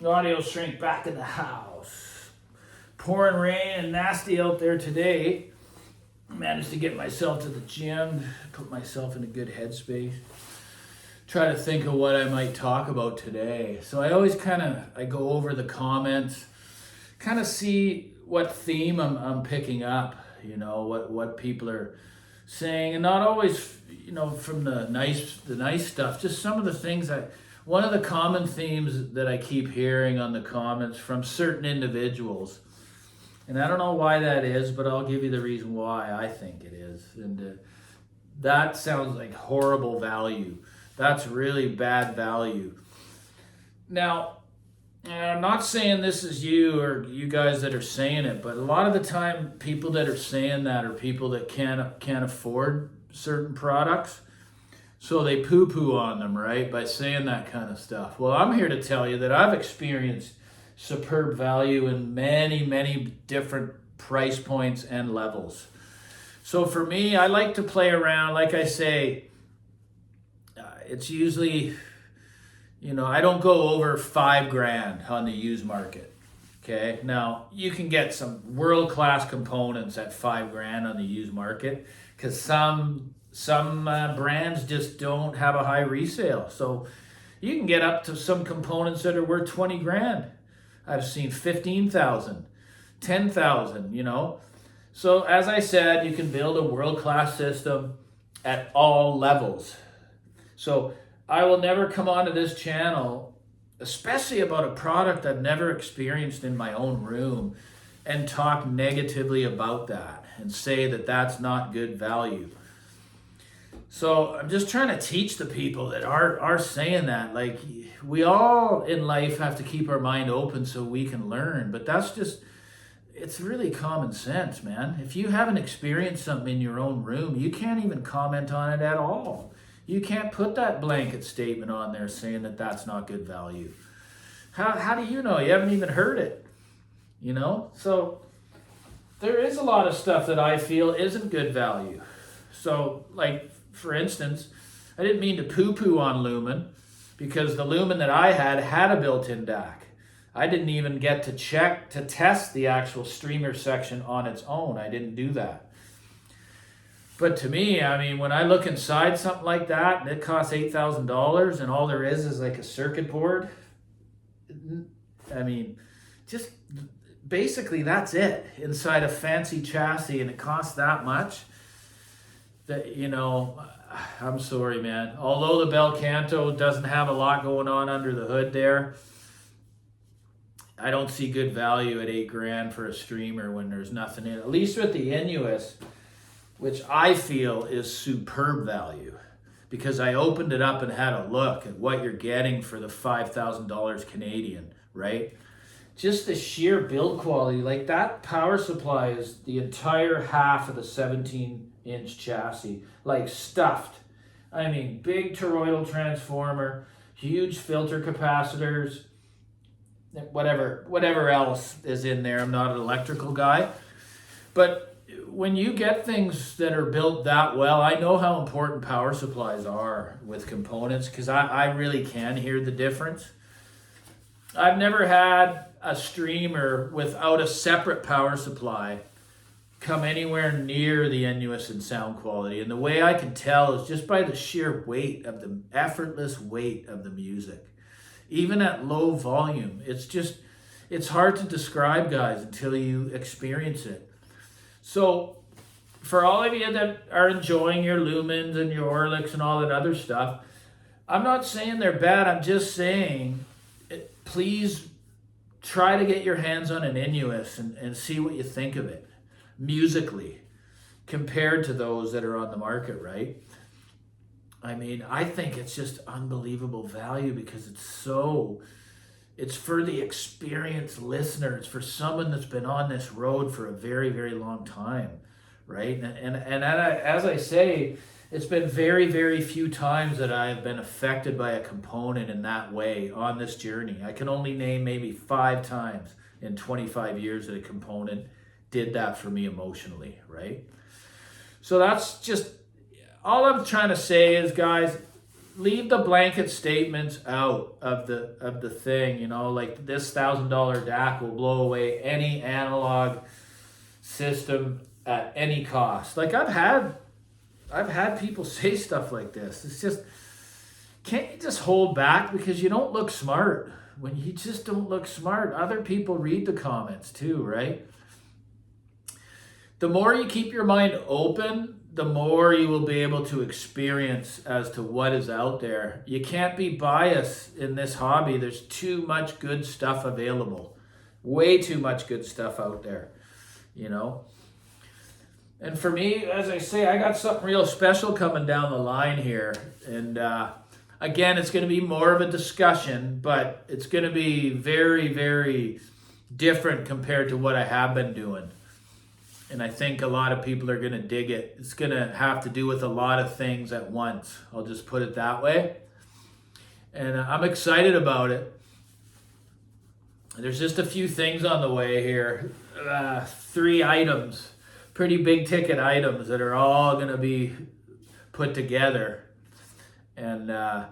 Audio shrink back in the house. Pouring rain and nasty out there today. Managed to get myself to the gym, put myself in a good headspace. Try to think of what I might talk about today. So I always I go over the comments, kind of see what theme I'm picking up, what people are saying, and not always, from the nice stuff, just some of the things one of the common themes that I keep hearing on the comments from certain individuals, and I don't know why that is, but I'll give you the reason why I think it is. And that sounds like horrible value. That's really bad value. Now, I'm not saying this is you or you guys that are saying it, but a lot of the time people that are saying that are people that can't afford certain products. So they poo-poo on them, right, by saying that kind of stuff. Well, I'm here to tell you that I've experienced superb value in many, many different price points and levels. So for me, I like to play around. Like I say, it's usually, I don't go over $5,000 on the used market. Okay. Now you can get some world-class components at $5,000 on the used market because some brands just don't have a high resale. So you can get up to some components that are worth $20,000. I've seen 15,000, 10,000, So as I said, you can build a world-class system at all levels. So I will never come onto this channel, especially about a product I've never experienced in my own room, and talk negatively about that and say that that's not good value. So I'm just trying to teach the people that are saying that. Like, we all in life have to keep our mind open so we can learn, but it's really common sense, man. If you haven't experienced something in your own room, you can't even comment on it at all. You can't put that blanket statement on there saying that that's not good value. How do you know? You haven't even heard it, So there is a lot of stuff that I feel isn't good value. So, like, for instance, I didn't mean to poo-poo on Lumen because the Lumen that I had a built-in DAC. I didn't even get to test the actual streamer section on its own. I didn't do that. But to me, when I look inside something like that, and it costs $8,000, and all there is like a circuit board, just basically that's it inside a fancy chassis, and it costs that much. That, I'm sorry, man. Although the Bel Canto doesn't have a lot going on under the hood there, I don't see good value at $8,000 for a streamer when there's nothing in it. At least with the Inuus, which I feel is superb value, because I opened it up and had a look at what you're getting for the $5,000 Canadian, right? Just the sheer build quality, like that power supply is the entire half of the 17-inch chassis, like stuffed. Big toroidal transformer, huge filter capacitors, whatever else is in there. I'm not an electrical guy, but when you get things that are built that well, I know how important power supplies are with components because I really can hear the difference. I've never had a streamer without a separate power supply come anywhere near the Inuus in sound quality. And the way I can tell is just by the sheer weight of the effortless weight of the music. Even at low volume, it's hard to describe, guys, until you experience it. So for all of you that are enjoying your Lumens and your Orliks and all that other stuff, I'm not saying they're bad. I'm just saying, please try to get your hands on an Inuus and see what you think of it musically compared to those that are on the market, right? I think it's just unbelievable value because it's for the experienced listener. It's for someone that's been on this road for a very, very long time, right? And as I say, it's been very, very few times that I have been affected by a component in that way on this journey. I can only name maybe 5 times in 25 years that a component did that for me emotionally, right? So that's just all I'm trying to say is, guys, leave the blanket statements out of the thing, you know, like this $1,000 DAC will blow away any analog system at any cost. Like I've had people say stuff like this. It's just, can't you just hold back because you don't look smart? When you just don't look smart, other people read the comments too, right? The more you keep your mind open, the more you will be able to experience as to what is out there. You can't be biased in this hobby. There's too much good stuff available. Way too much good stuff out there, you know? And for me, as I say, I got something real special coming down the line here. And again, it's going to be more of a discussion, but it's going to be very, very different compared to what I have been doing. And I think a lot of people are going to dig it. It's going to have to do with a lot of things at once. I'll just put it that way. And I'm excited about it. There's just a few things on the way here. 3 items, pretty big ticket items that are all going to be put together. And I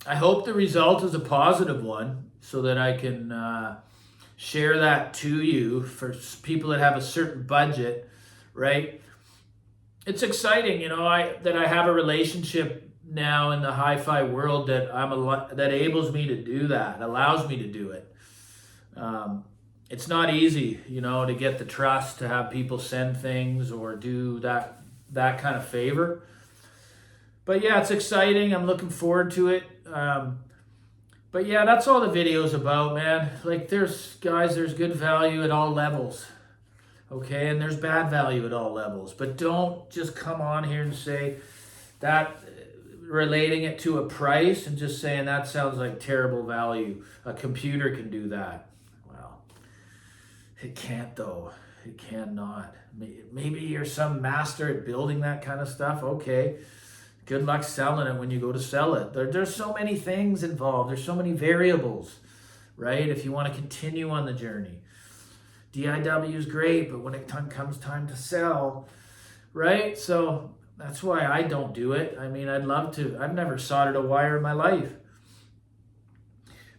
hope the result is a positive one so that I can share that to you for people that have a certain budget, right? It's exciting, you know, that I have a relationship now in the hi-fi world that that enables me to do that, allows me to do it. It's not easy, you know, to get the trust to have people send things or do that kind of favor. But yeah, it's exciting. I'm looking forward to it. But yeah, that's all the video's about, man. Like there's good value at all levels. Okay, and there's bad value at all levels. But don't just come on here and say that, relating it to a price and just saying that sounds like terrible value. A computer can do that. Well, it can't though. It cannot. Maybe you're some master at building that kind of stuff. Okay. Good luck selling it when you go to sell it. There's so many things involved. There's so many variables, right? If you want to continue on the journey. DIW is great, but when it comes time to sell, right? So that's why I don't do it. I mean, I'd love to. I've never soldered a wire in my life.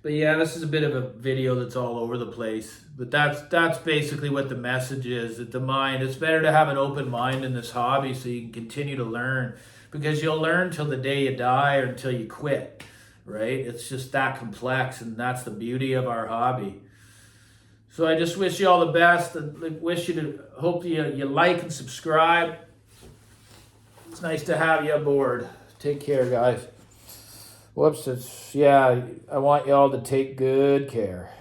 But yeah, this is a bit of a video that's all over the place. But that's basically what the message is. That the mind, it's better to have an open mind in this hobby so you can continue to learn. Because you'll learn till the day you die or until you quit, right? It's just that complex, and that's the beauty of our hobby. So I just wish you all the best, and hope you like and subscribe. It's nice to have you aboard. Take care, guys. Whoops, I want you all to take good care.